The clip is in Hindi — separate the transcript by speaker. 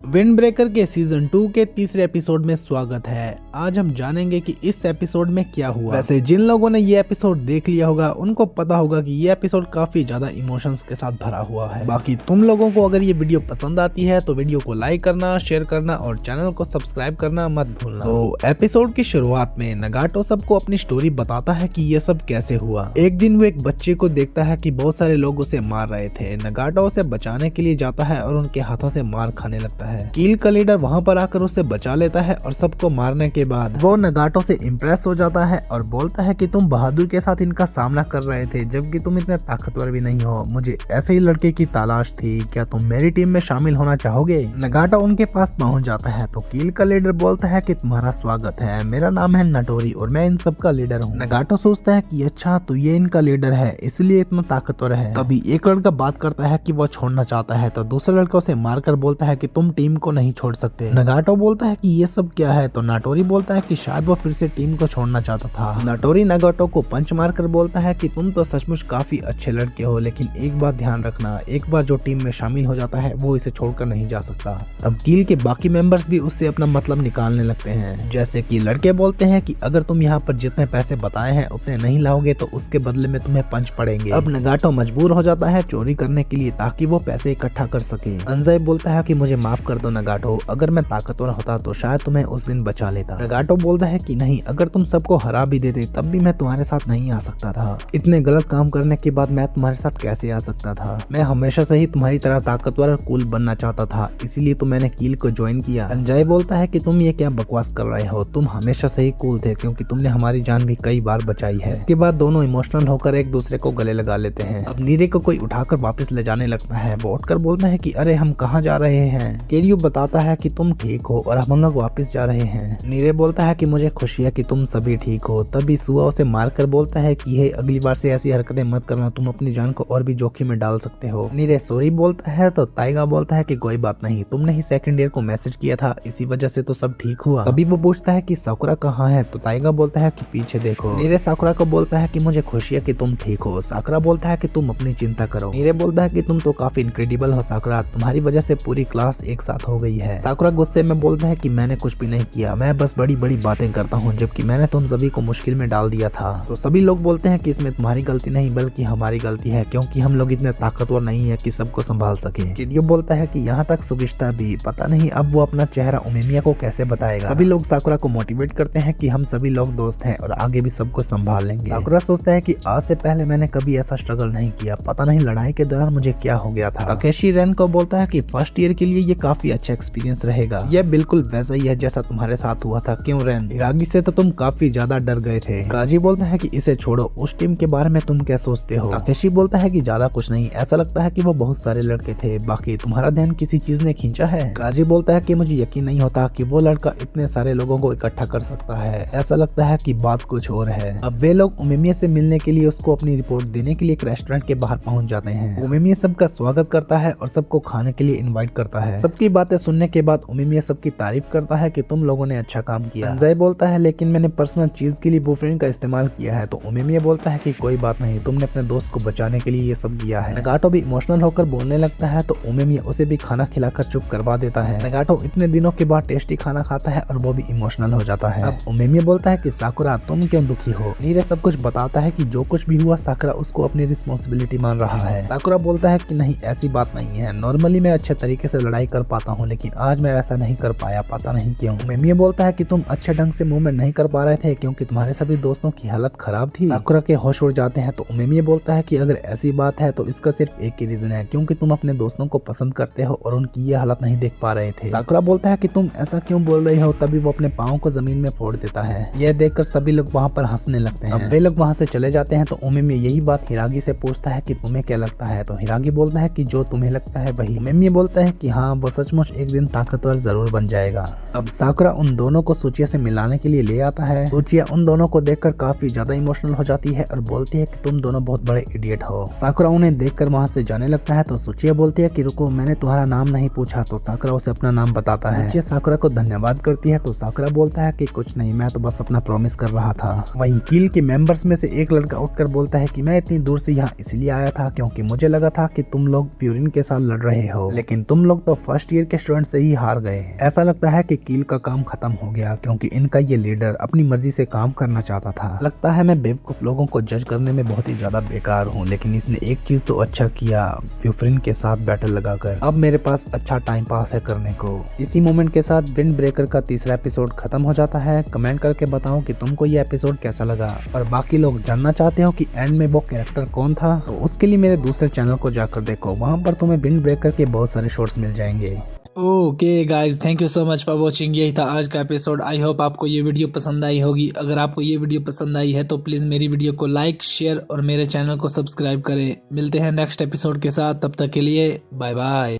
Speaker 1: विंड ब्रेकर के सीजन 2 के तीसरे एपिसोड में स्वागत है। आज हम जानेंगे कि इस एपिसोड में क्या हुआ। वैसे जिन लोगों ने ये एपिसोड देख लिया होगा उनको पता होगा कि ये एपिसोड काफी ज्यादा इमोशंस के साथ भरा हुआ है। बाकी तुम लोगों को अगर ये वीडियो पसंद आती है तो वीडियो को लाइक करना, शेयर करना और चैनल को सब्सक्राइब करना मत भूलना। तो एपिसोड की शुरुआत में नगाटो सबको अपनी स्टोरी बताता है कि ये सब कैसे हुआ। एक दिन वो एक बच्चे को देखता है कि बहुत सारे लोग उसे मार रहे थे। नगाटो उसे बचाने के लिए जाता है और उनके हाथों से मार खाने लगता है। कील का लीडर वहाँ पर आकर उसे बचा लेता है और सबको मारने के बाद वो नगाटो से इम्प्रेस हो जाता है और बोलता है कि तुम बहादुर के साथ इनका सामना कर रहे थे जबकि तुम इतने ताकतवर भी नहीं हो। मुझे ऐसे ही लड़के की तलाश थी, क्या तुम मेरी टीम में शामिल होना चाहोगे? नगाटो उनके पास पहुँच जाता है तो कील का लीडर बोलता है कि तुम्हारा स्वागत है, मेरा नाम है नटोरी और मैं इन सब का लीडर हूँ। नगाटो सोचता है कि अच्छा तो ये इनका लीडर है इसलिए इतना ताकतवर है। तभी एक लड़का बात करता है कि वो छोड़ना चाहता है तो दूसरा लड़का उसे मारकर बोलता है कि तुम टीम को नहीं छोड़ सकते। नगाटो बोलता है कि ये सब क्या है तो नाटोरी बोलता है कि शायद वो फिर से टीम को छोड़ना चाहता था। नाटोरी नगाटो को पंच मारकर बोलता है कि तुम तो सचमुच काफी अच्छे लड़के हो, लेकिन एक बात ध्यान रखना, एक बार जो टीम में शामिल हो जाता है वो इसे छोड़कर नहीं जा सकता। अब कील के बाकी मेंबर्स भी उससे अपना मतलब निकालने लगते हैं। जैसे कि लड़के बोलते हैं कि अगर तुम यहाँ पर जितने पैसे बताए हैं उतने नहीं लाओगे तो उसके बदले में तुम्हें पंच पड़ेंगे। अब नगाटो मजबूर हो जाता है चोरी करने के लिए ताकि वो पैसे इकट्ठा कर सके। अंजाई बोलता है कि मुझे माफ कर दो नगाटो, अगर मैं ताकतवर होता तो शायद तुम्हें उस दिन बचा लेता। नगाटो बोलता है कि नहीं, अगर तुम सबको हरा भी देते तब भी मैं तुम्हारे साथ नहीं आ सकता था। इतने गलत काम करने के बाद मैं तुम्हारे साथ कैसे आ सकता था? मैं हमेशा से ही तुम्हारी तरह ताकतवर और कूल बनना चाहता था, इसीलिए तो मैंने कील को ज्वाइन किया। अंजाई बोलता है कि तुम ये क्या बकवास कर रहे हो, तुम हमेशा से ही कूल थे क्योंकि तुमने हमारी जान भी कई बार बचाई है। इसके बाद दोनों इमोशनल होकर एक दूसरे को गले लगा लेते हैं। अब नीरे को कोई उठाकर वापस ले जाने लगता है। वो उठकर बोलता है कि अरे हम कहाँ जा रहे हैं? केरियो बताता है कि तुम ठीक हो और हम लोग वापस जा रहे हैं। नीरे बोलता है कि मुझे खुशी है कि तुम सभी ठीक हो। तभी सुआ उसे मारकर बोलता है कि ये अगली बार से ऐसी हरकतें मत करना, तुम अपनी जान को और भी जोखिम में डाल सकते हो। नीरे सॉरी बोलता है तो ताइगा बोलता है कि कोई बात नहीं, तुमने ही सेकंड ईयर को मैसेज किया था, इसी वजह से तो सब ठीक हुआ। तभी वो पूछता है कि साकुरा कहाँ है तो ताइगा बोलता है कि पीछे देखो। नीरे साकुरा को बोलता है कि मुझे खुशी है कि तुम ठीक हो। साकुरा बोलता है कि तुम अपनी चिंता करो। नीरे बोलता है कि तुम तो काफी इनक्रेडिबल हो साकुरा, तुम्हारी वजह से पूरी क्लास एक साथ हो गई है। साकुरा गुस्से में बोलता है कि मैंने कुछ भी नहीं किया, मैं बस बड़ी बड़ी बातें करता हूँ जबकि मैंने तुम सभी को मुश्किल में डाल दिया था। तो सभी लोग बोलते हैं कि इसमें तुम्हारी गलती नहीं बल्कि हमारी गलती है क्योंकि हम लोग इतने ताकतवर नहीं है कि सबको संभाल सके। किरियो बोलता है कि यहाँ तक सुगिश्ता भी, पता नहीं अब वो अपना चेहरा उमेमिया को कैसे बताएगा। सभी लोग साकुरा को मोटिवेट करते हैं कि हम सभी लोग दोस्त हैं और आगे भी सबको संभाल लेंगे। साकुरा सोचता है कि आज से पहले मैंने कभी ऐसा स्ट्रगल नहीं किया, पता नहीं लड़ाई के दौरान मुझे क्या हो गया था। ताकेशी रेन को बोलता है कि फर्स्ट ईयर के लिए ये काफी अच्छा एक्सपीरियंस रहेगा, यह बिल्कुल वैसा ही है जैसा तुम्हारे साथ हुआ था। क्यों रेन, हिरागी से तो तुम काफी ज्यादा डर गए थे। काजी बोलता है कि इसे छोड़ो, उस टीम के बारे में तुम क्या सोचते हो? ताकेशी बोलता है कि ज्यादा कुछ नहीं, ऐसा लगता है कि वो बहुत सारे लड़के थे, बाकी तुम्हारा ध्यान किसी चीज ने खींचा है। काजी बोलता है कि मुझे यकीन नहीं होता कि वो लड़का इतने सारे लोगों को इकट्ठा कर सकता है, ऐसा लगता है कि बात कुछ और है। अब वे लोग उमेमिया से मिलने के लिए उसको अपनी रिपोर्ट देने के लिए एक रेस्टोरेंट के बाहर पहुंच जाते हैं। उमेमिया सबका स्वागत करता है और सबको खाने के लिए इनवाइट करता है। सबकी बातें सुनने के बाद उमेमिया सबकी तारीफ करता है कि तुम लोगों ने अच्छा काम किया। अंजाई बोलता है लेकिन मैंने पर्सनल चीज के लिए बुफेन का इस्तेमाल किया है। तो उमेमिया बोलता है कि कोई बात नहीं, तुमने अपने दोस्त को बचाने के लिए ये सब किया है। नगाटो भी इमोशनल होकर बोलने लगता है तो उमेमिया उसे भी खाना खिलाकर चुप करवा देता है। नगाटो इतने दिनों के बाद टेस्टी खाना खाता है और वो भी इमोशनल हो जाता है। अब उमेमिया बोलता है कि साकुरा तुम क्यों दुखी हो? नीरे सब कुछ बताता है कि जो कुछ भी हुआ साकुरा उसको अपनी रिस्पॉन्सिबिलिटी मान रहा है। साकुरा बोलता है कि नहीं ऐसी बात नहीं है, नॉर्मली मैं अच्छे तरीके से लड़ाई कर पाता हूँ लेकिन आज मैं ऐसा नहीं कर पाया, पता नहीं क्यों। उमेमिया बोलता है कि तुम अच्छे ढंग से मूवमेंट नहीं कर पा रहे थे क्योंकि तुम्हारे सभी दोस्तों की हालत खराब थी। साकुरा के होश उड़ जाते हैं तो उमेमिया बोलता है कि अगर ऐसी बात है तो इसका सिर्फ एक ही रीजन है, क्योंकि तुम अपने दोस्तों को पसंद करते हो और उनकी ये हालत नहीं देख पा रहे थे। साकुरा बोलता है कि तुम ऐसा क्यों बोल रहे हो, तभी वो अपने पाँव को जमीन में फोड़ देता है। यह देखकर सभी लोग वहाँ पर हंसने लगते हैं। अब वे लोग वहाँ से चले जाते हैं तो उमेमिया यही बात हिरागी से पूछता है कि तुम्हें क्या लगता है? तो हिरागी बोलता है कि जो तुम्हें लगता है वही। उमेमिया बोलता है कि हाँ वो सचमुच एक दिन ताकतवर जरूर बन जाएगा। अब साकुरा उन दोनों को सूचिया से मिलाने के लिए ले आता है। सूचिया उन दोनों को देखकर काफी ज्यादा इमोशनल हो जाती है और बोलती है कि तुम दोनों बहुत बड़े इडियट हो। साकुरा उन्हें देखकर वहाँ से जाने लगता है तो सूचिया बोलती है कि रुको, मैंने तुम्हारा नाम नहीं पूछा। तो साकुरा उसे अपना नाम बताता है। सूचिया साकुरा को धन्यवाद करती है तो साकुरा बोलता है कि कुछ नहीं, मैं तो बस अपना प्रॉमिस कर रहा था। वहीं कील के मेंबर्स में से एक लड़का उठकर बोलता है कि मैं इतनी दूर से यहाँ इसलिए आया था क्योंकि मुझे लगा था कि तुम लोग फ्यूरिन के साथ लड़ रहे हो, लेकिन तुम लोग तो फर्स्ट ईयर के स्टूडेंट से ही हार गए। ऐसा लगता है कि कील का काम खत्म हो गया क्योंकि इनका ये लीडर अपनी मर्जी से काम करना चाहता था। लगता है मैं बेवकूफ लोगों को जज करने में बहुत ही ज्यादा बेकार हूँ, लेकिन इसने एक चीज तो अच्छा किया, व्यूफ्रिन के साथ बैटल लगाकर। अब मेरे पास अच्छा टाइम पास है करने को। इसी मोमेंट के साथ विंड ब्रेकर का तीसरा एपिसोड खत्म हो जाता है। कमेंट करके बताओ कि तुमको ये एपिसोड कैसा लगा, और बाकी लोग जानना चाहते हो कि एंड में वो कैरेक्टर कौन था तो उसके लिए मेरे दूसरे चैनल को जाकर देखो, वहां पर तुम्हें विंड ब्रेकर के बहुत सारे शॉर्ट्स मिल जाएंगे।
Speaker 2: Okay guys, thank you so much for watching. यही था आज का एपिसोड। आई होप आपको ये वीडियो पसंद आई होगी। अगर आपको ये वीडियो पसंद आई है तो प्लीज़ मेरी वीडियो को लाइक, शेयर और मेरे चैनल को सब्सक्राइब करें। मिलते हैं नेक्स्ट एपिसोड के साथ, तब तक के लिए बाय बाय।